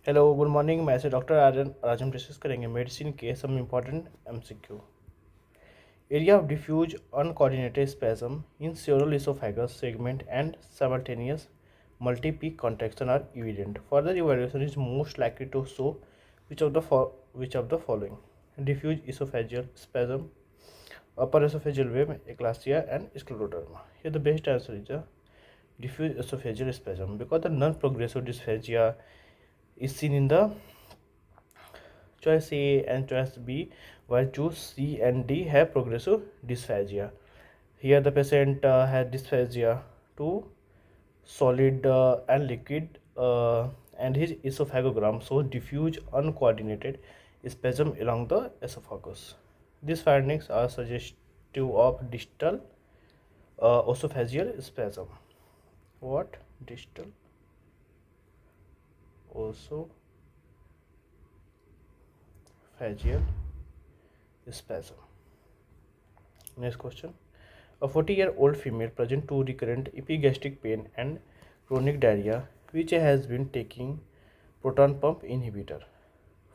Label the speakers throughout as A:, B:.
A: Hello good morning. मैं से doctor Aryan. आज हम डिस्कस करेंगे मेडिसिन के some important MCQ. Area of diffuse uncoordinated spasm in several esophagus segment and simultaneous multi-peak contraction are evident. Further evaluation is most likely to show which of the following: diffuse esophageal spasm, upper esophageal wave, eclasia, and scleroderma. Here the best answer is a diffuse esophageal spasm because the non-progressive dysphagia is seen in the choice A and choice B, while choose C and D have progressive dysphagia. Here the patient has dysphagia to solid and liquid, and his esophagogram shows diffuse uncoordinated spasm along the esophagus. These findings are suggestive of distal esophageal spasm. What? Distal esophageal spasm. Next question. A 40-year-old female presents to recurrent epigastric pain and chronic diarrhea, which has been taking proton pump inhibitor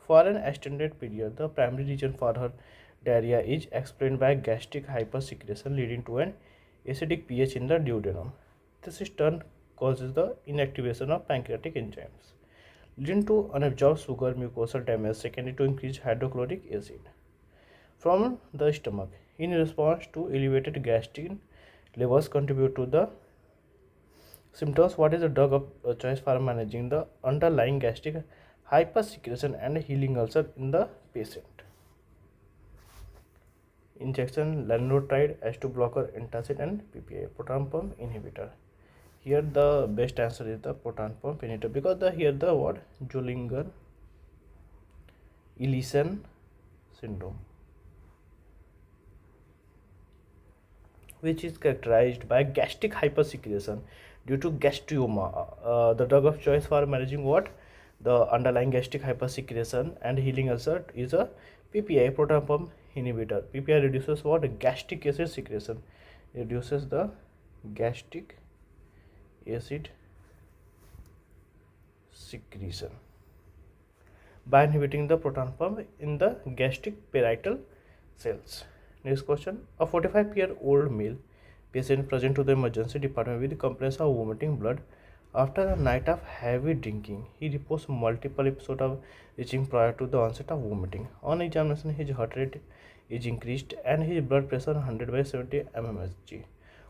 A: for an extended period. The primary reason for her diarrhea is explained by gastric hypersecretion leading to an acidic pH in the duodenum. This in turn causes the inactivation of pancreatic enzymes, leading to unabsorbed sugar, mucosal damage secondary to increased hydrochloric acid from the stomach. In response to elevated gastrin levels contribute to the symptoms. What is the drug of choice for managing the underlying gastric hypersecretion and healing ulcer in the patient? Injection lanreotide, H2 blocker, antacid, and PPI, proton pump inhibitor. Here the best answer is the proton pump inhibitor because here the what Zollinger-Ellison syndrome, which is characterized by gastric hypersecretion due to gastrioma. The drug of choice for managing what? The underlying gastric hypersecretion and healing ulcer is a PPI, proton pump inhibitor. PPI reduces what? Gastric acid secretion. Reduces the gastric acid secretion by inhibiting the proton pump in the gastric parietal cells. Next question. A 45-year-old male patient present to the emergency department with complaints of vomiting blood after a night of heavy drinking. He reports multiple episodes of itching prior to the onset of vomiting. On examination, his heart rate is increased and his blood pressure 100/70 mmHg.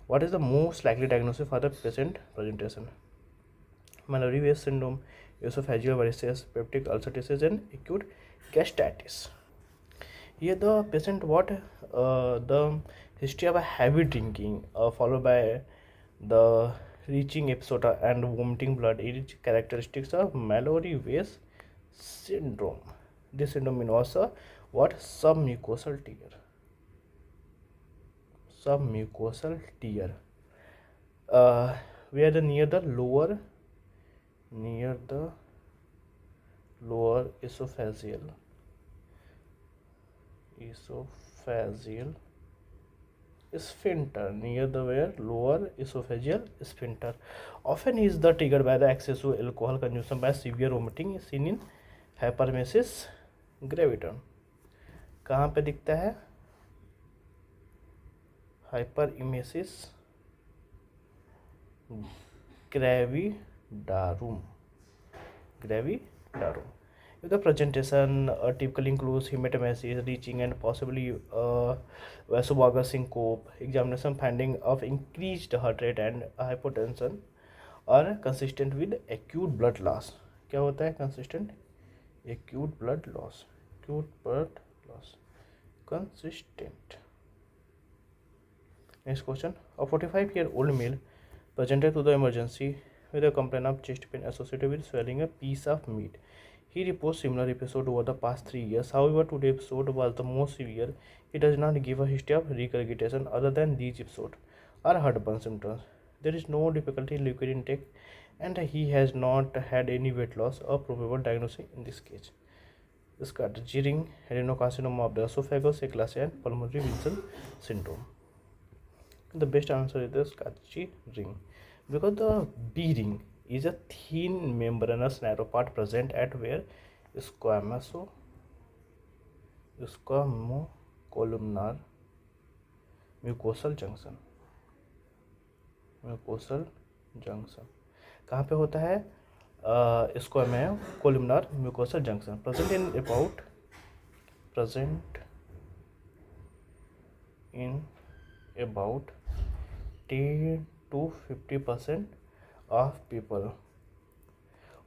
A: What is the most likely diagnosis for the patient presentation? Mallory Weiss syndrome, esophageal varices, peptic ulcerations, and acute gastritis. Here the patient the history of a heavy drinking followed by the reaching episode and vomiting blood is characteristics of Mallory Weiss syndrome. This syndrome involves a submucosal tear. Submucosal tear. Where the near the lower esophageal sphincter, near the where lower esophageal sphincter, often is the triggered by the excessive alcohol consumption by severe vomiting seen in hyperemesis gravidarum. कहाँ पे दिखता है? hyperemesis gravidarum. If the presentation typically includes hematemesis, reaching, and possibly vasovagal syncope, examination finding of increased heart rate and hypotension are consistent with acute blood loss. क्या होता है consistent? Acute blood loss. Consistent. Next question. A 45-year-old male presented to the emergency with a complaint of chest pain associated with swallowing a piece of meat. He reports similar episode over the past 3 years. However, today's episode was the most severe. He does not give a history of regurgitation other than these episodes or heartburn symptoms. There is no difficulty in liquid intake and he has not had any weight loss or probable diagnosis in this case. Scotty ring, adenocarcinoma of the esophagus, eclasia, and pulmonary Wilson syndrome. The best answer is the Scotty ring because the B ring is a thin membranous narrow part present at where squamocolumnar mucosal junction कहाँ पे होता है? Squamocolumnar mucosal junction present in about 10 to 50% of people.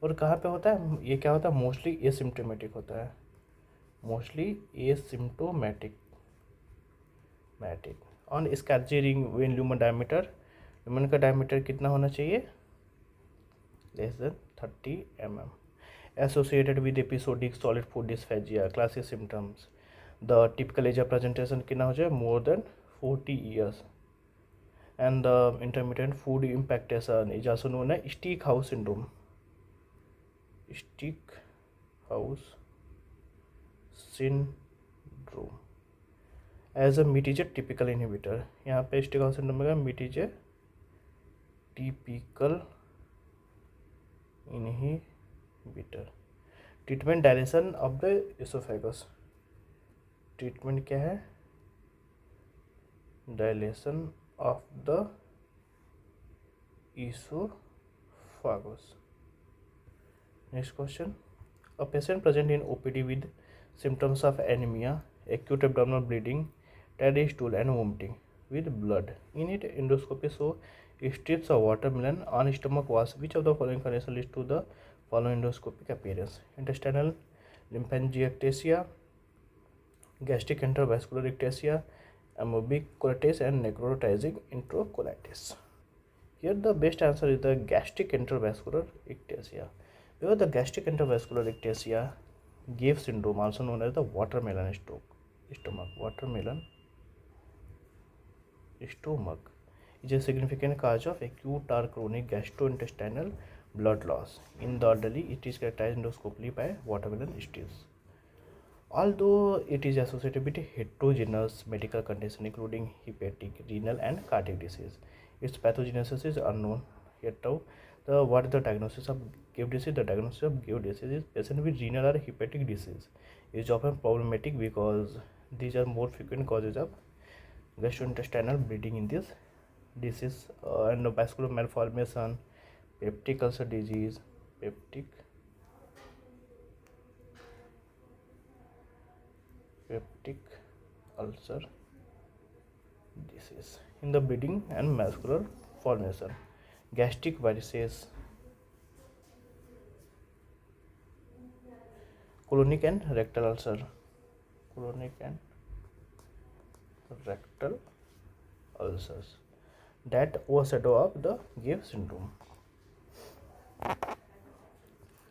A: और कहाँ पे होता है ये? क्या होता है? मोस्टली एसिम्प्टोमेटिक होता है, on scattering when lumen diameter, lumen का डायमीटर कितना होना चाहिए? Less than 30 mm. Associated with episodic solid food dysphagia, classic symptoms. The typical age of presentation कितना हो जाए? More than 40 years. And the intermittent food impactation is also known as stick house syndrome. As a Neet-Pg typical inhibitor. यहाँ पे stick house syndrome में Neet-Pg typical inhibitor. Treatment dilation of the oesophagus. Treatment क्या है? Dilation of the esophagus. Next question. A patient present in OPD with symptoms of anemia, acute abdominal bleeding, tardy stool and vomiting with blood. In it, endoscopy show strips of watermelon on stomach was. Which of the following conditions leads to the following endoscopic appearance? Intestinal lymphangiectasia, gastric intravascular ectasia, amoebic colitis and necrotizing enterocolitis. Here the best answer is the gastric intravascular ectasia. Because the gastric intravascular ectasia gave syndrome, also known as the watermelon stomach, is a significant cause of acute or chronic gastrointestinal blood loss. In the elderly, it is characterized endoscopically by watermelon steels. Although it is associated with heterogeneous medical condition including hepatic, renal and cardiac disease, its pathogenesis is unknown. Yet what is the diagnosis of Gave disease? The diagnosis of Gave disease is patient with renal or hepatic disease is often problematic because these are more frequent causes of gastrointestinal bleeding in this disease, and vascular malformation, peptic ulcer disease, peptic ulcer disease in the bleeding and vascular formation, gastric varices, colonic and rectal ulcers that overshadow of the Gave syndrome,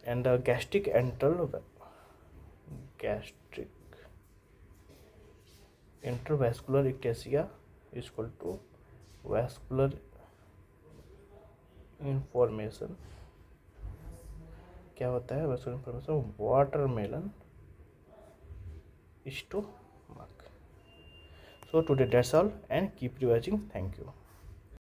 A: and the gastric intravascular ectasia is equal to vascular information. क्या होता है vascular information? Watermelon stomach. So today that's all, and keep revising. Thank you.